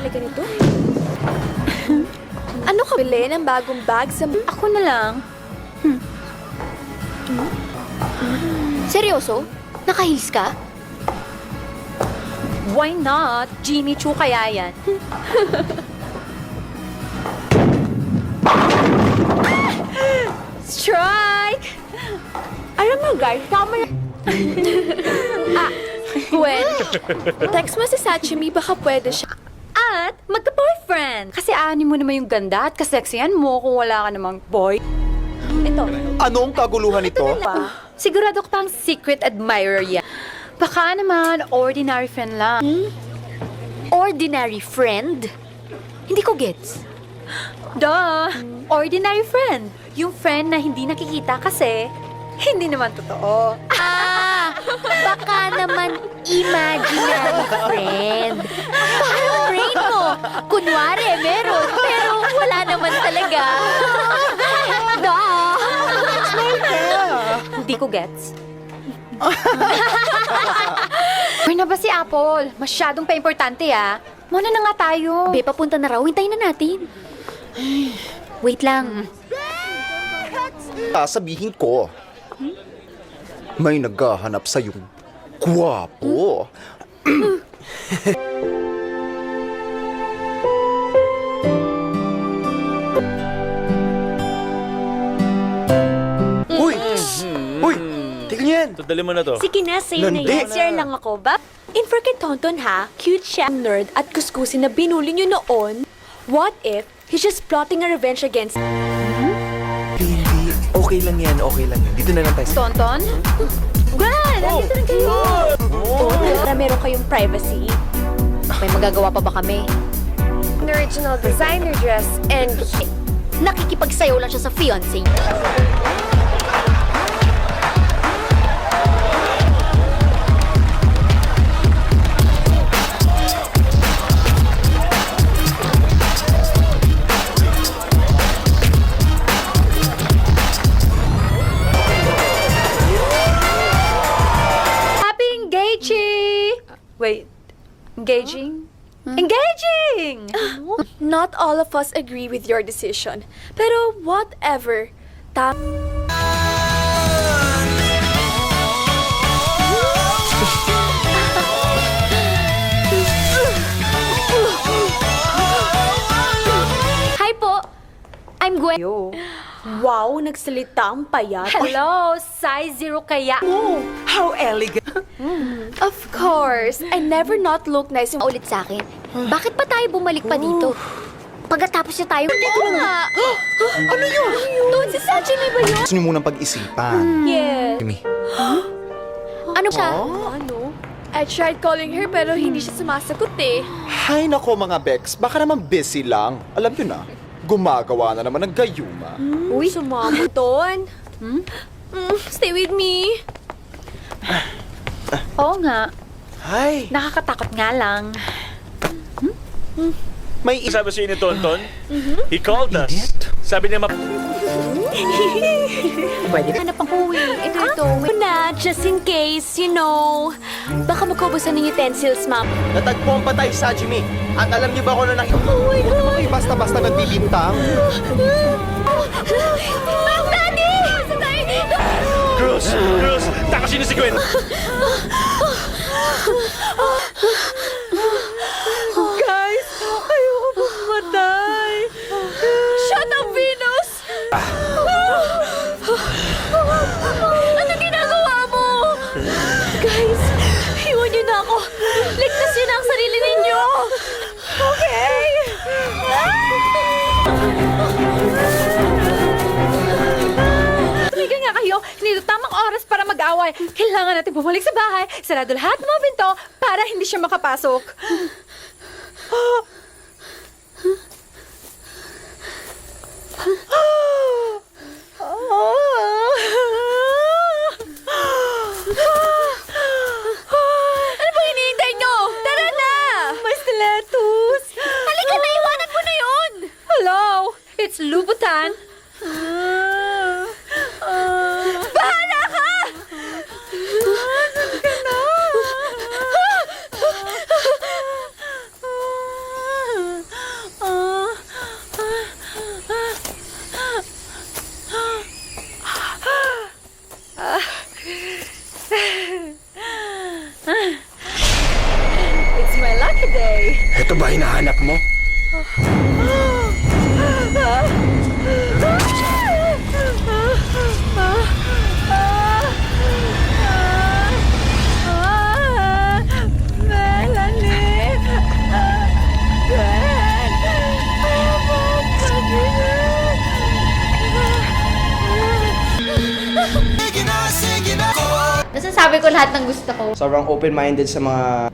talaga nito. Ano ka bili ng bagong bag sa... Ako na lang. Seryoso? Naka-heels ka? Why not? Jimmy Choo kaya yan. Strike! Alam mo guys, tama na... Gwen, text mo si Sachimi, baka pwede siya. At magka-boyfriend. Kasi ani mo naman yung ganda at kaseksihan mo kung wala ka namang boy. Ito. Anong kaguluhan ito? Sigurado ko pang secret admirer yan. Baka naman ordinary friend lang. Ordinary friend? Hindi ko gets. Duh! Ordinary friend. Yung friend na hindi nakikita kasi hindi naman totoo. Baka naman imaginary friend. Parang brain mo. Kunwari, meron, pero wala naman talaga. Hindi ko gets. Uy na ba si Apple? Masyadong pa-importante ah. Muna na nga tayo. Be, papunta na raw. Hintayin na natin. Wait lang. Sasabihin ko, may naghahanap sa'yong gwapo. Uy! Uy! Tignan yan! Dali mo na to. Sige na, say na Landi. yan. Share lang ako ba? In for kay Tonton ha, cute siya, nerd at kuskusin na binuli niyo noon. What if he's just plotting a revenge against... Hindi. Okay lang yan, okay lang yan. Dito na lang tayo. Tonton? Gwen! Nandito na kayo! Para meron kayong privacy. May magagawa pa ba kami? An original designer dress and... Nakikipagsayaw lang siya sa fiancé. Happy engaging! Wait, engaging? Engaging! Not all of us agree with your decision. Pero whatever. Hi po! I'm Gwen. Wow, nagsalita ang payat. Hello, size 0 kaya. How elegant! Of course. I never not look nice yung ulit sa akin. Bakit pa tayo bumalik pa dito? Pagkatapos niya tayo... Ito nga! Ano yun? Doon si Sachimi ba yun? Gusto niyo munang pag-isipan. Yes. Jimmy. Ano siya? Ano? I tried calling her pero hindi siya sumasagot eh. Hay nako mga Bex, baka naman busy lang. Alam niyo na, gumagawa na naman ng gayuma. Uy, sumama doon. Stay with me. Oo nga, Hi! nakakatakot nga lang. May Sabi sa'yo ni Tonton, he called us. Sabi niya Pwede pa na pang uwi. Ito. Wait na, just in case, you know. Baka magkubusan ng utensils, ma'am. natagpuan pa tayo sa Jimmy. At alam niyo ba kung ano nakita? Oh my God! Basta-basta nagbibintang. Ma'am, Daddy! Basta tayo dito! Cruz! Cruz! Takasin niyo si Gwen! Guys, ayoko pumatay. Shut up, Venus! Ano ginagawa mo? Guys, iwan niyo na ako. Ligtas niyo na ang sarili ninyo. Okay? Tumigil nga kayo. Hindi ito tamang oras para mag-away. Kailangan natin bumalik sa bahay. Sarado lahat ng mga pinto para hindi siya makapasok. Ano bang hinihintay niyo? Tara na! May stilettos. Halika na, iwanan mo na yun! Hello, it's Louboutin. Bahala ka! hinahanap mo? Melanie! Nasasabi ko lahat ng gusto ko. Sobrang open-minded sa mga